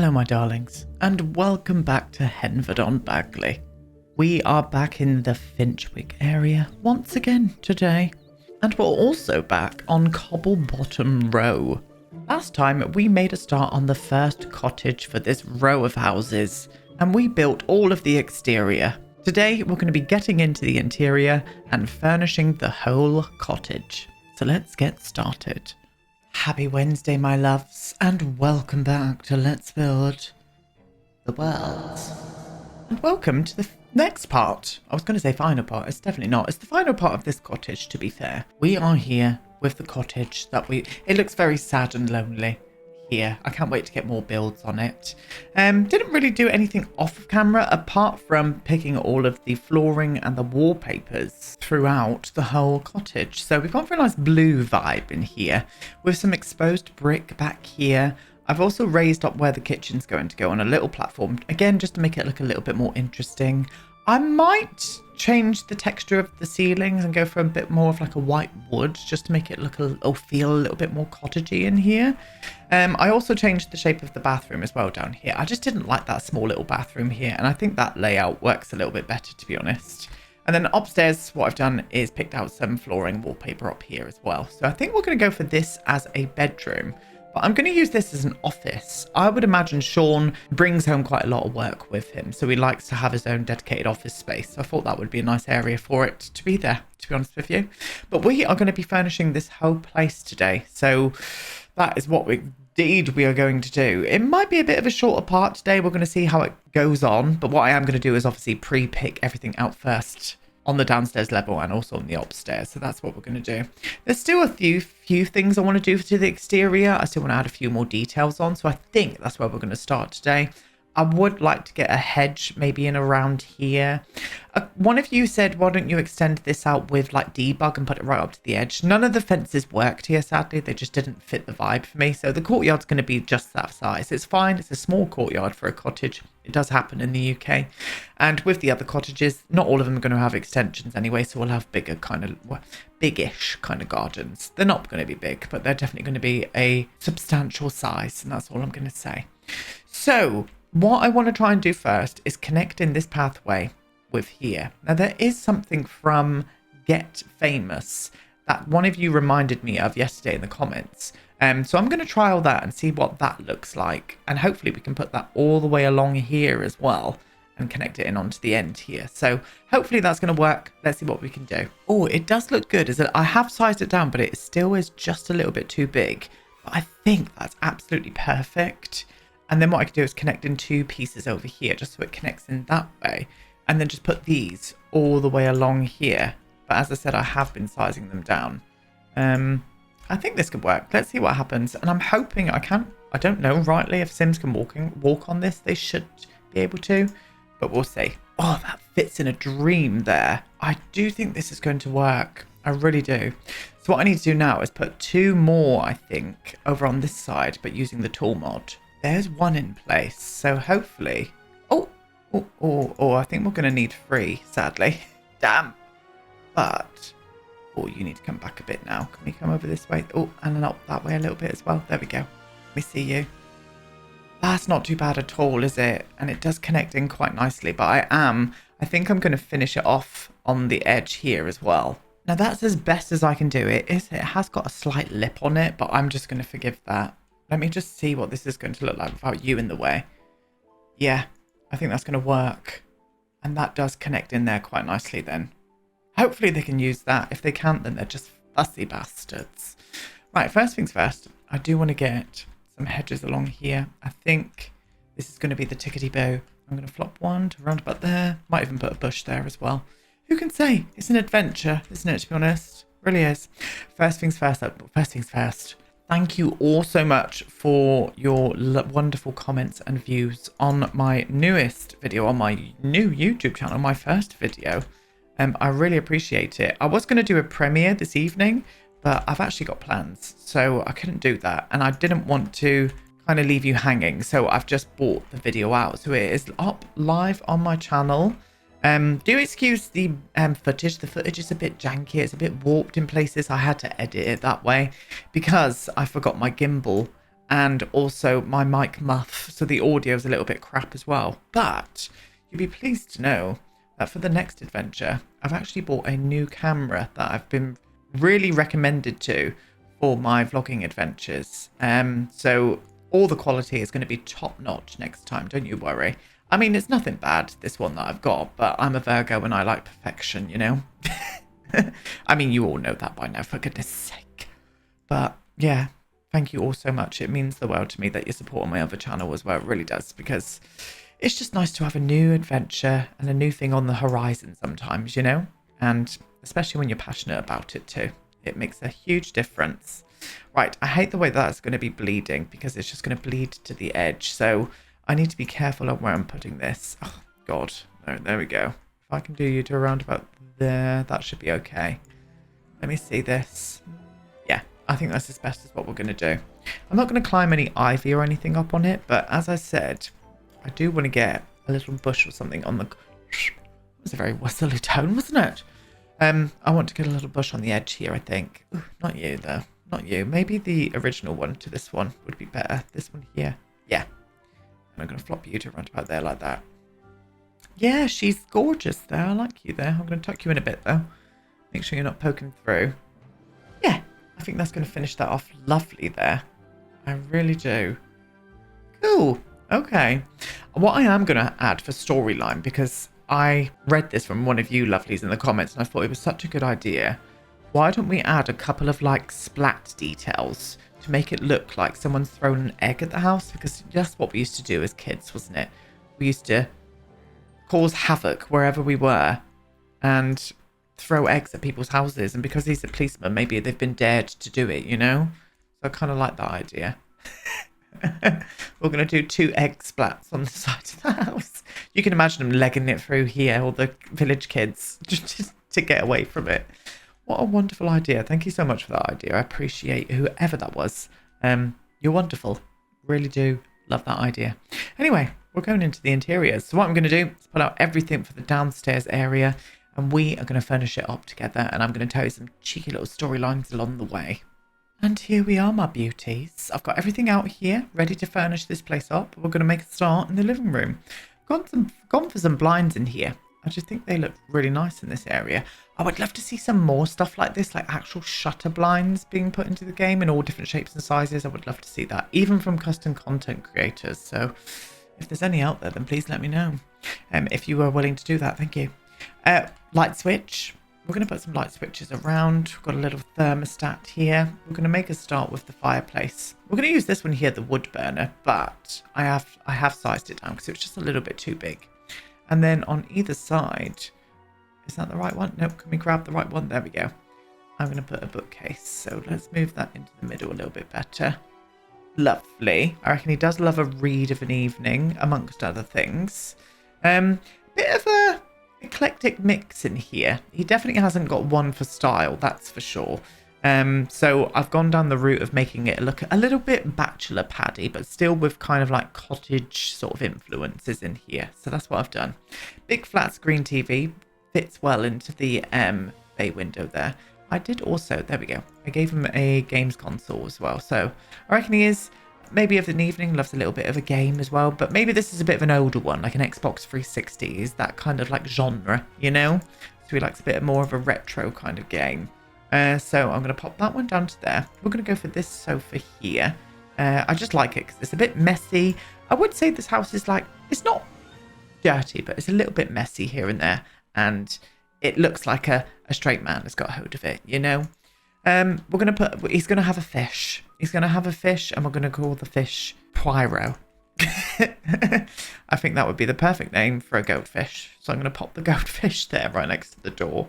Hello my darlings, and welcome back to Henford-on-Bagley. We are back in the Finchwick area once again today, and we're also back on Cobblebottom Row. Last time we made a start on the first cottage for this row of houses, and we built all of the exterior. Today we're going to be getting into the interior and furnishing the whole cottage. So let's get started. Happy Wednesday, my loves, and welcome back to Let's Build the World. And welcome to the next part. I was going to say final part. It's definitely not. It's the final part of this cottage, to be fair. We are here with the cottage it looks very sad and lonely here. I can't wait to get more builds on it. Didn't really do anything off of camera apart from picking all of the flooring and the wallpapers throughout the whole cottage. So we've got a very nice blue vibe in here with some exposed brick back here. I've also raised up where the kitchen's going to go on a little platform, again, just to make it look a little bit more interesting. I might change the texture of the ceilings and go for a bit more of like a white wood, just to make it look or feel a little bit more cottagey in here. I also changed the shape of the bathroom as well down here. I just didn't like that small little bathroom here, and I think that layout works a little bit better, to be honest. And then upstairs, what I've done is picked out some flooring wallpaper up here as well. So I think we're going to go for this as a bedroom. But I'm going to use this as an office. I would imagine Sean brings home quite a lot of work with him, so he likes to have his own dedicated office space. So I thought that would be a nice area for it to be there, to be honest with you. But we are going to be furnishing this whole place today. So that is what we are going to do. It might be a bit of a shorter part today. We're going to see how it goes on. But what I am going to do is obviously pre-pick everything out first on the downstairs level and also on the upstairs. So that's what we're going to do. There's still a few things I want to do to the exterior. I still want to add a few more details on. So I think that's where we're going to start today. I would like to get a hedge maybe in around here. One of you said, why don't you extend this out with like debug and put it right up to the edge? None of the fences worked here, sadly. They just didn't fit the vibe for me. So the courtyard's going to be just that size. It's fine. It's a small courtyard for a cottage. It does happen in the UK. And with the other cottages, not all of them are going to have extensions anyway. So we'll have bigger kind of, biggish kind of gardens. They're not going to be big, but they're definitely going to be a substantial size. And that's all I'm going to say. So what I want to try and do first is connect in this pathway with here. Now there is something from Get Famous that one of you reminded me of yesterday in the comments. So I'm going to trial that and see what that looks like. And hopefully we can put that all the way along here as well and connect it in onto the end here. So hopefully that's going to work. Let's see what we can do. Oh, it does look good. I have sized it down, but it still is just a little bit too big. But I think that's absolutely perfect. And then what I could do is connect in two pieces over here, just so it connects in that way. And then just put these all the way along here. But as I said, I have been sizing them down. I think this could work. Let's see what happens. And I'm hoping I don't know rightly if Sims can walk on this. They should be able to, but we'll see. Oh, that fits in a dream there. I do think this is going to work. I really do. So what I need to do now is put two more, I think, over on this side, but using the tool mod. There's one in place, so hopefully... Oh, I think we're going to need 3, sadly. Damn. But... Oh, you need to come back a bit now. Can we come over this way? Oh, and then up that way a little bit as well. There we go. Let me see you. That's not too bad at all, is it? And it does connect in quite nicely, but I think I'm going to finish it off on the edge here as well. Now, that's as best as I can do it. It has got a slight lip on it, but I'm just going to forgive that. Let me just see what this is going to look like without you in the way. Yeah, I think that's going to work. And that does connect in there quite nicely then. Hopefully they can use that. If they can't, then they're just fussy bastards. Right, first things first. I do want to get some hedges along here. I think this is going to be the tickety bow. I'm going to flop one to round about there. Might even put a bush there as well. Who can say? It's an adventure, isn't it, to be honest? It really is. First things first. Thank you all so much for your wonderful comments and views on my newest video, on my new YouTube channel, my first video. I really appreciate it. I was going to do a premiere this evening, but I've actually got plans, so I couldn't do that. And I didn't want to kind of leave you hanging, so I've just brought the video out. So it is up live on my channel. Do excuse the footage. The footage is a bit janky. It's a bit warped in places. I had to edit it that way because I forgot my gimbal and also my mic muff, so the audio is a little bit crap as well. But you'd be pleased to know that for the next adventure, I've actually bought a new camera that I've been really recommended to for my vlogging adventures. So all the quality is going to be top notch next time, don't you worry. I mean, it's nothing bad, this one that I've got, but I'm a Virgo and I like perfection, you know? I mean, you all know that by now, for goodness sake. But yeah, thank you all so much. It means the world to me that you support my other channel as well. It really does, because it's just nice to have a new adventure and a new thing on the horizon sometimes, you know? And especially when you're passionate about it too. It makes a huge difference. Right, I hate the way that's going to be bleeding, because it's just going to bleed to the edge. So I need to be careful on where I'm putting this. Oh, God. No, there we go. If I can do you to around about there, that should be okay. Let me see this. Yeah, I think that's as best as what we're going to do. I'm not going to climb any ivy or anything up on it, but as I said, I do want to get a little bush or something on the... That was a very whistly tone, wasn't it? I want to get a little bush on the edge here, I think. Ooh, not you, though. Not you. Maybe the original one to this one would be better. This one here. Yeah. And I'm going to flop you to around about there like that. Yeah, she's gorgeous there. I like you there. I'm going to tuck you in a bit, though. Make sure you're not poking through. Yeah, I think that's going to finish that off lovely there. I really do. Cool. Okay. What I am going to add for storyline, because I read this from one of you lovelies in the comments and I thought it was such a good idea. Why don't we add a couple of like splat details to make it look like someone's thrown an egg at the house? Because that's what we used to do as kids, wasn't it? We used to cause havoc wherever we were and throw eggs at people's houses. And because he's a policeman, maybe they've been dared to do it, you know? So I kind of like that idea. We're going to do 2 egg splats on the side of the house. You can imagine them legging it through here, all the village kids, just to get away from it. What a wonderful idea. Thank you so much for that idea. I appreciate whoever that was. You're wonderful. Really do love that idea. Anyway, we're going into the interiors. So what I'm going to do is pull out everything for the downstairs area and we are going to furnish it up together, and I'm going to tell you some cheeky little storylines along the way. And here we are, my beauties. I've got everything out here, ready to furnish this place up. We're going to make a start in the living room. Gone for some blinds in here. I just think they look really nice in this area. I would love to see some more stuff like this, like actual shutter blinds being put into the game in all different shapes and sizes. I would love to see that, even from custom content creators. So if there's any out there, then please let me know. If you are willing to do that, thank you. Light switch. We're going to put some light switches around. We've got a little thermostat here. We're going to make a start with the fireplace. We're going to use this one here, the wood burner, but I have sized it down because it was just a little bit too big. And then on either side, is that the right one? Nope, can we grab the right one? There we go. I'm going to put a bookcase. So let's move that into the middle a little bit better. Lovely. I reckon he does love a read of an evening, amongst other things. Bit of a eclectic mix in here. He definitely hasn't got one for style, that's for sure. So I've gone down the route of making it look a little bit bachelor paddy, but still with kind of like cottage sort of influences in here. So that's what I've done. Big flat screen TV fits well into the bay window there. I did also, there we go, I gave him a games console as well. So I reckon he is maybe of an evening, loves a little bit of a game as well, but maybe this is a bit of an older one, like an Xbox 360, is that kind of like genre, you know? So he likes a bit more of a retro kind of game. So I'm going to pop that one down to there. We're going to go for this sofa here. I just like it because it's a bit messy. I would say this house is like, it's not dirty, but it's a little bit messy here and there. And it looks like a straight man has got hold of it, you know? We're going to put, he's going to have a fish. He's going to have a fish and we're going to call the fish Poirot. I think that would be the perfect name for a goatfish. So I'm going to pop the goatfish there right next to the door.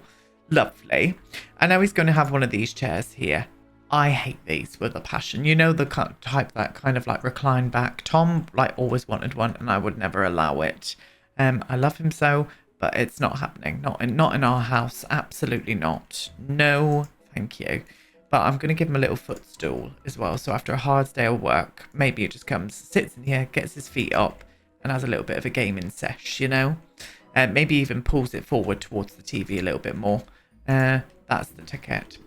Lovely. And now he's going to have one of these chairs here. I hate these with a passion. You know, the type that kind of like recline back. Tom like always wanted one and I would never allow it. I love him so, but it's not happening. Not in our house. Absolutely not. No, thank you. But I'm going to give him a little footstool as well. So after a hard day of work, maybe he just comes, sits in here, gets his feet up and has a little bit of a gaming sesh, you know? Maybe even pulls it forward towards the TV a little bit more. That that's the ticket.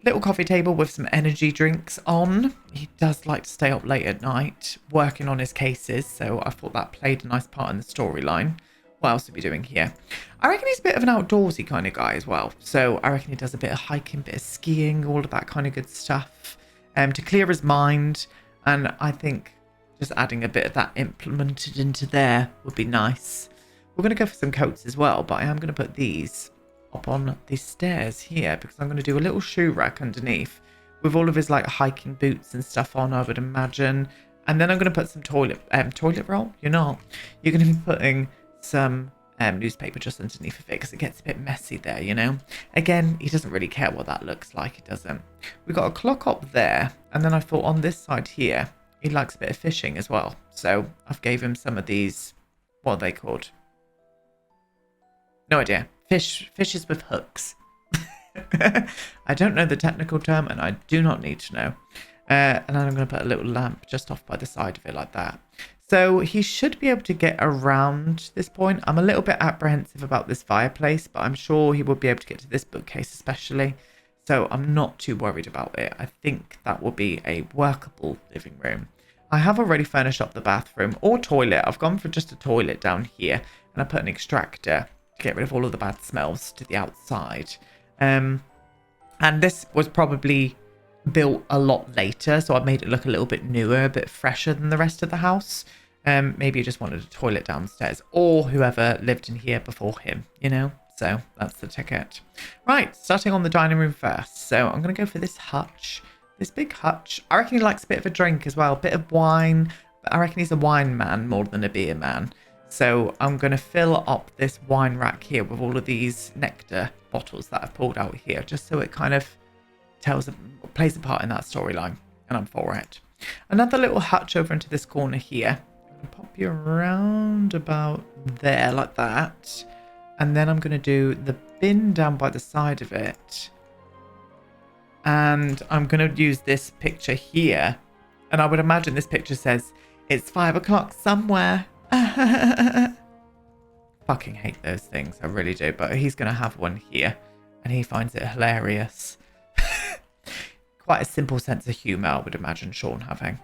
Little coffee table with some energy drinks on. He does like to stay up late at night working on his cases, so I thought that played a nice part in the storyline. What else are we doing here? I reckon he's a bit of an outdoorsy kind of guy as well. So I reckon he does a bit of hiking, bit of skiing, all of that kind of good stuff to clear his mind. And I think just adding a bit of that implemented into there would be nice. We're going to go for some coats as well, but I am going to put these up on the stairs here because I'm going to do a little shoe rack underneath with all of his like hiking boots and stuff on, I would imagine. And then I'm going to put some toilet roll. You're not. You're going to be putting some newspaper just underneath of it because it gets a bit messy there, you know. Again, he doesn't really care what that looks like. He doesn't. We've got a clock up there, and then I thought on this side here he likes a bit of fishing as well, so I've gave him some of these. What are they called? No idea. Fishes with hooks. I don't know the technical term, and I do not need to know. And then I'm going to put a little lamp just off by the side of it like that. So he should be able to get around this point. I'm a little bit apprehensive about this fireplace, but I'm sure he will be able to get to this bookcase especially. So I'm not too worried about it. I think that will be a workable living room. I have already furnished up the bathroom or toilet. I've gone for just a toilet down here, and I put an extractor to get rid of all of the bad smells to the outside. And this was probably built a lot later, so I made it look a little bit newer, a bit fresher than the rest of the house. Maybe he just wanted a toilet downstairs, or whoever lived in here before him, you know. So that's the ticket. Right, starting on the dining room first. So I'm going to go for this hutch, this big hutch. I reckon he likes a bit of a drink as well, a bit of wine, but I reckon he's a wine man more than a beer man. So I'm going to fill up this wine rack here with all of these nectar bottles that I've pulled out here, just so it kind of plays a part in that storyline, and I'm for it. Another little hutch over into this corner here. I'm going to pop you around about there like that, and then I'm going to do the bin down by the side of it, and I'm going to use this picture here, and I would imagine this picture says it's 5 o'clock somewhere. Fucking hate those things, I really do, but he's going to have one here, and he finds it hilarious. Quite a simple sense of humour, I would imagine Sean having.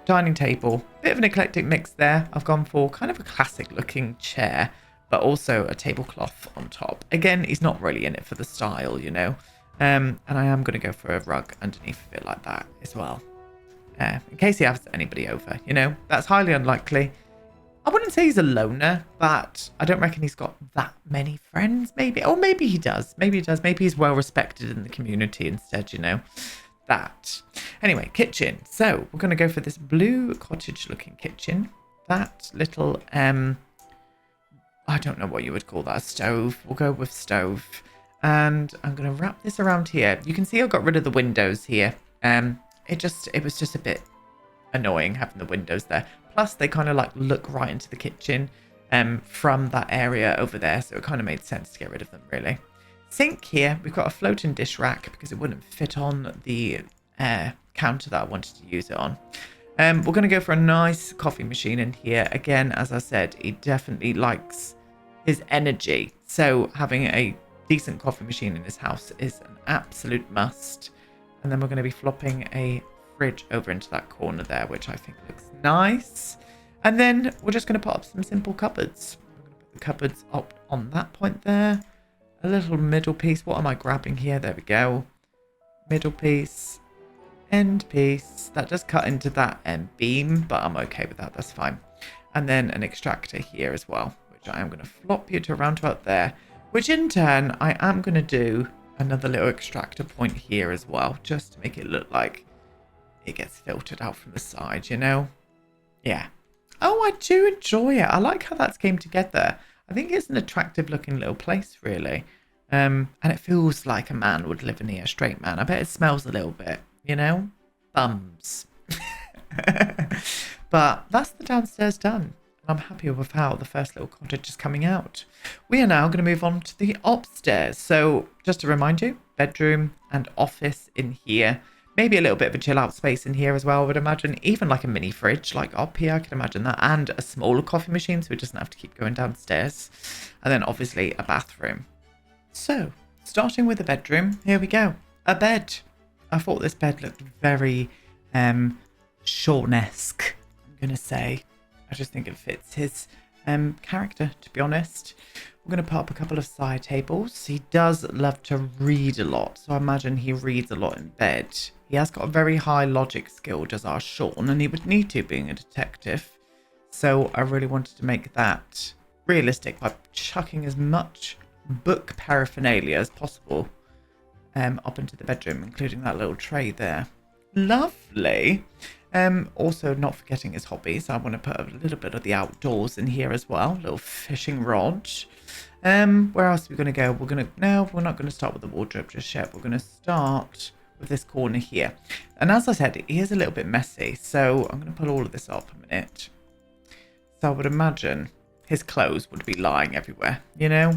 Dining table. Bit of an eclectic mix there. I've gone for kind of a classic looking chair, but also a tablecloth on top. Again, he's not really in it for the style, you know. And I am going to go for a rug underneath of it like that as well. In case he has anybody over, you know. That's highly unlikely. I wouldn't say he's a loner, but I don't reckon he's got that many friends, maybe. Or maybe he does. Maybe he does. Maybe he's well respected in the community instead, you know. That. Anyway, kitchen. So we're going to go for this blue cottage looking kitchen. That little, I don't know what you would call that, a stove. We'll go with stove. And I'm going to wrap this around here. You can see I got rid of the windows here. It was just a bit annoying having the windows there. Plus, they kind of like look right into the kitchen from that area over there. So it kind of made sense to get rid of them, really. Sink here. We've got a floating dish rack because it wouldn't fit on the counter that I wanted to use it on. We're going to go for a nice coffee machine in here. Again, as I said, he definitely likes his energy. So having a decent coffee machine in his house is an absolute must. And then we're going to be flopping a fridge over into that corner there, which I think looks nice. And then we're just going to put up some simple cupboards. We're going to put the cupboards up on that point there. A little middle piece. What am I grabbing here? There we go. Middle piece. End piece. That does cut into that beam, but I'm okay with that. That's fine. And then an extractor here as well, which I am going to flop you to around about there. Which in turn, I am going to do another little extractor point here as well, just to make it look like it gets filtered out from the side, you know? Yeah. Oh, I do enjoy it. I like how that's came together. I think it's an attractive looking little place, really. And it feels like a man would live in here, a straight man. I bet it smells a little bit, you know? Bums. But that's the downstairs done. I'm happy with how the first little cottage is coming out. We are now going to move on to the upstairs. So just to remind you, bedroom and office in here. Maybe a little bit of a chill out space in here as well, I would imagine. Even like a mini fridge, like up here, I can imagine that. And a smaller coffee machine, so it doesn't have to keep going downstairs. And then obviously a bathroom. So starting with the bedroom, here we go. A bed. I thought this bed looked very Sean-esque, I'm going to say. I just think it fits his character, to be honest. We're going to put up a couple of side tables. He does love to read a lot, so I imagine he reads a lot in bed. He has got a very high logic skill, does our Sean, and he would need to, being a detective. So I really wanted to make that realistic by chucking as much book paraphernalia as possible up into the bedroom, including that little tray there. Lovely. Also, not forgetting his hobbies, I want to put a little bit of the outdoors in here as well. Little fishing rod. Where else are we going to go? We're not going to start with the wardrobe just yet. We're going to start with this corner here. And as I said, it is a little bit messy, so I'm going to pull all of this up a minute. So I would imagine his clothes would be lying everywhere, you know?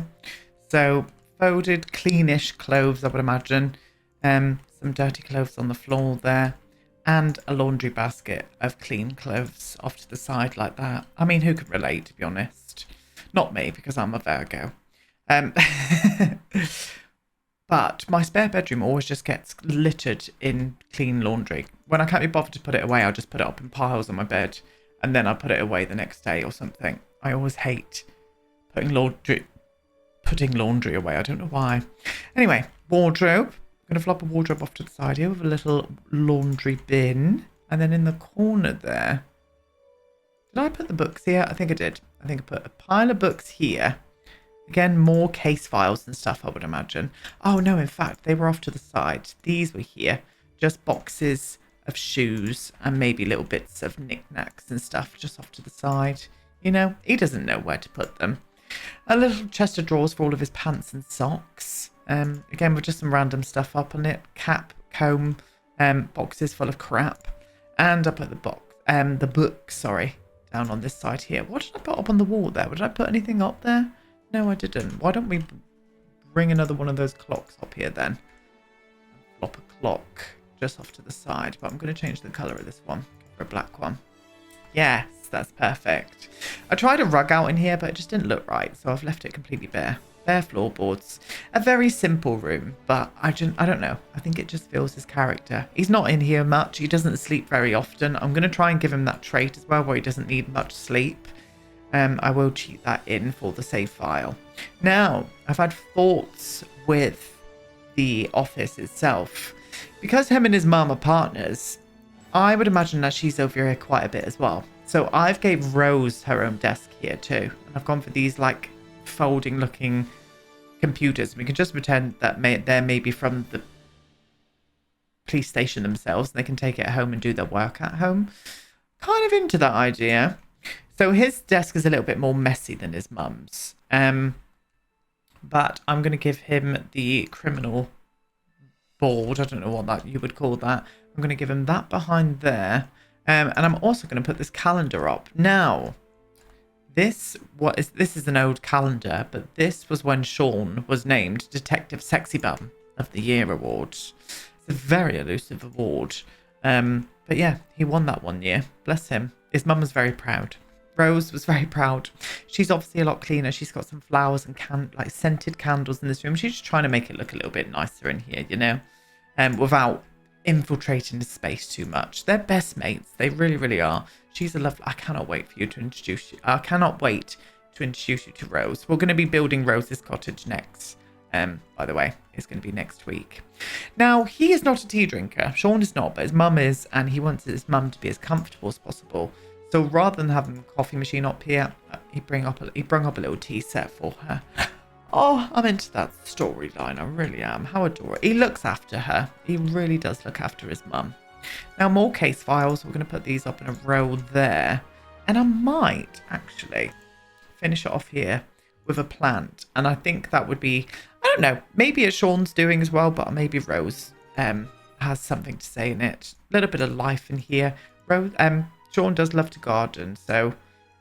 So folded, cleanish clothes, I would imagine. Some dirty clothes on the floor there. And a laundry basket of clean clothes off to the side like that. I mean, who can relate, to be honest? Not me, because I'm a Virgo. But my spare bedroom always just gets littered in clean laundry. When I can't be bothered to put it away, I'll just put it up in piles on my bed. And then I'll put it away the next day or something. I always hate putting laundry away. I don't know why. Anyway, wardrobe. I'm going to flop a wardrobe off to the side here with a little laundry bin. And then in the corner there. Did I put the books here? I think I did. I think I put a pile of books here. Again, more case files and stuff, I would imagine. Oh, no, in fact, they were off to the side. These were here. Just boxes of shoes and maybe little bits of knickknacks and stuff just off to the side. You know, he doesn't know where to put them. A little chest of drawers for all of his pants and socks. Again, with just some random stuff up on it. Cap, comb, boxes full of crap. And I put the book, down on this side here. What did I put up on the wall there? Did I put anything up there? No, I didn't. Why don't we bring another one of those clocks up here then? Flop a clock just off to the side. But I'm going to change the colour of this one for a black one. Yes, that's perfect. I tried a rug out in here, but it just didn't look right. So I've left it completely bare. Bare floorboards. A very simple room, but I don't know. I think it just feels his character. He's not in here much. He doesn't sleep very often. I'm going to try and give him that trait as well, where he doesn't need much sleep. I will cheat that in for the save file. Now, I've had thoughts with the office itself. Because him and his mum are partners, I would imagine that she's over here quite a bit as well. So I've gave Rose her own desk here too. And I've gone for these like folding looking computers. We can just pretend that they're maybe from the police station themselves. And they can take it home and do their work at home. Kind of into that idea. So his desk is a little bit more messy than his mum's. But I'm going to give him the criminal board. I don't know what that you would call that. I'm going to give him that behind there. And I'm also going to put this calendar up. Now, this is an old calendar, but this was when Sean was named Detective Sexy Bum of the Year award. It's a very elusive award. But yeah, he won that one year. Bless him. His mum was very proud. Rose was very proud. She's obviously a lot cleaner. She's got some flowers and like scented candles in this room. She's just trying to make it look a little bit nicer in here, you know, without infiltrating the space too much. They're best mates. They really, really are. She's a lovely. I cannot wait for you to introduce you. I cannot wait to introduce you to Rose. We're going to be building Rose's cottage next. By the way, it's going to be next week. Now, he is not a tea drinker. Sean is not, but his mum is, and he wants his mum to be as comfortable as possible. So rather than having a coffee machine up here, he brung up a little tea set for her. Oh, I'm into that storyline. I really am. How adorable. He looks after her. He really does look after his mum. Now, more case files. We're going to put these up in a row there. And I might actually finish it off here with a plant. And I think that would be, I don't know, maybe it's Sean's doing as well, but maybe Rose has something to say in it. A little bit of life in here. Sean does love to garden, so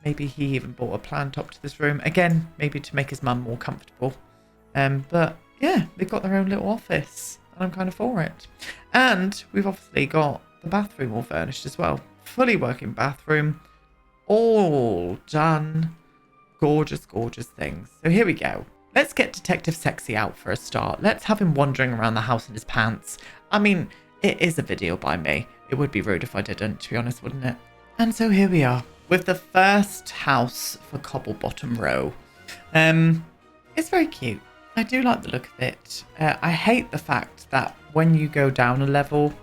maybe he even brought a plant up to this room. Again, maybe to make his mum more comfortable. But yeah, they've got their own little office, and I'm kind of for it. And we've obviously got the bathroom all furnished as well. Fully working bathroom. All done. Gorgeous, gorgeous things. So here we go. let's get Detective Sexy out for a start. Let's have him wandering around the house in his pants. I mean, it is a video by me. It would be rude if I didn't, to be honest, wouldn't it? And so here we are with the first house for Cobblebottom Row. It's very cute. I do like the look of it. I hate the fact that when you go down a level,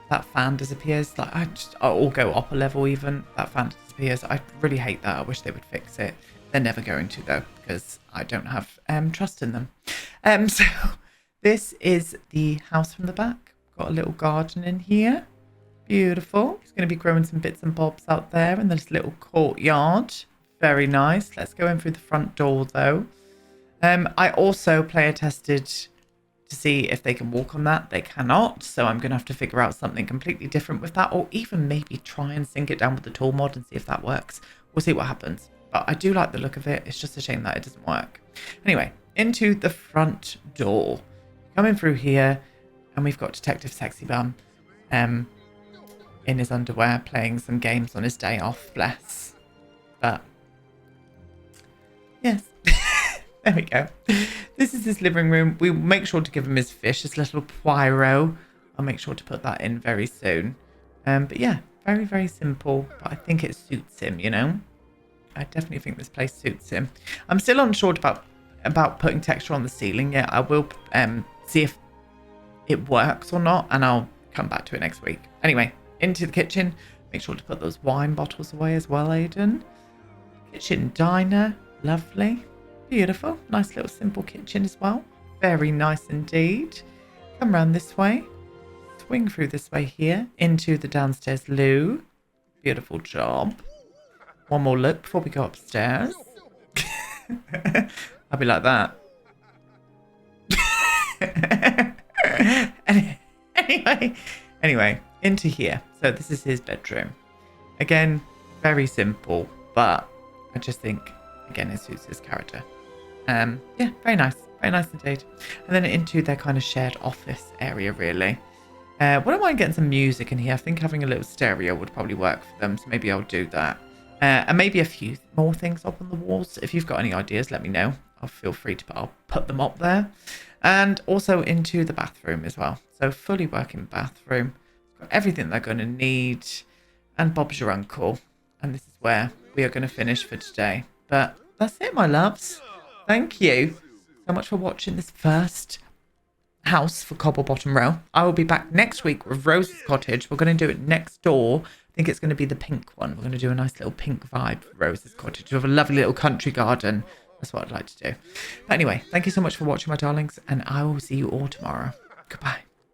that fan disappears. Like or go up a level even, that fan disappears. I really hate that. I wish they would fix it. They're never going to though, because I don't have trust in them. So this is the house from the back. Got a little garden in here. Beautiful. He's going to be growing some bits and bobs out there in this little courtyard. Very nice. Let's go in through the front door though. I also player tested to see if they can walk on that. They cannot, so I'm going to have to figure out something completely different with that, or even maybe try and sync it down with the tool mod and see if that works. We'll see what happens. But I do like the look of it. It's just a shame that it doesn't work. Anyway, into the front door. Coming through here, and we've got Detective Sexy Bum in his underwear playing some games on his day off, bless. But yes. There we go. This is his living room. We'll make sure to give him his fish, his little Poirot. I'll make sure to put that in very soon. But yeah, very, very simple. But I think it suits him, you know. I definitely think this place suits him. I'm still unsure about putting texture on the ceiling yet. I will see if it works or not, and I'll come back to it next week. Anyway, into the kitchen. Make sure to put those wine bottles away as well, Aiden. Kitchen diner. Lovely. Beautiful. Nice little simple kitchen as well. Very nice indeed. Come round this way. Swing through this way here into the downstairs loo. Beautiful job. One more look before we go upstairs. I'll be like that. Anyway, into here. So this is his bedroom. Again, very simple, but I just think, again, it suits his character. Yeah, very nice indeed. And then into their kind of shared office area, really. Wouldn't mind getting some music in here. I think having a little stereo would probably work for them, so maybe I'll do that. And maybe a few more things up on the walls. If you've got any ideas, let me know. I'll feel free to I'll put them up there. And also into the bathroom as well. So fully working bathroom. Got everything they're going to need. And Bob's your uncle. And this is where we are going to finish for today. But that's it, my loves. Thank you so much for watching this first house for Cobblebottom Row. I will be back next week with Rose's cottage. We're going to do it next door. I think it's going to be the pink one. We're going to do a nice little pink vibe for Rose's cottage with a lovely little country garden. That's what I'd like to do. But anyway, thank you so much for watching, my darlings, and I will see you all tomorrow. Goodbye.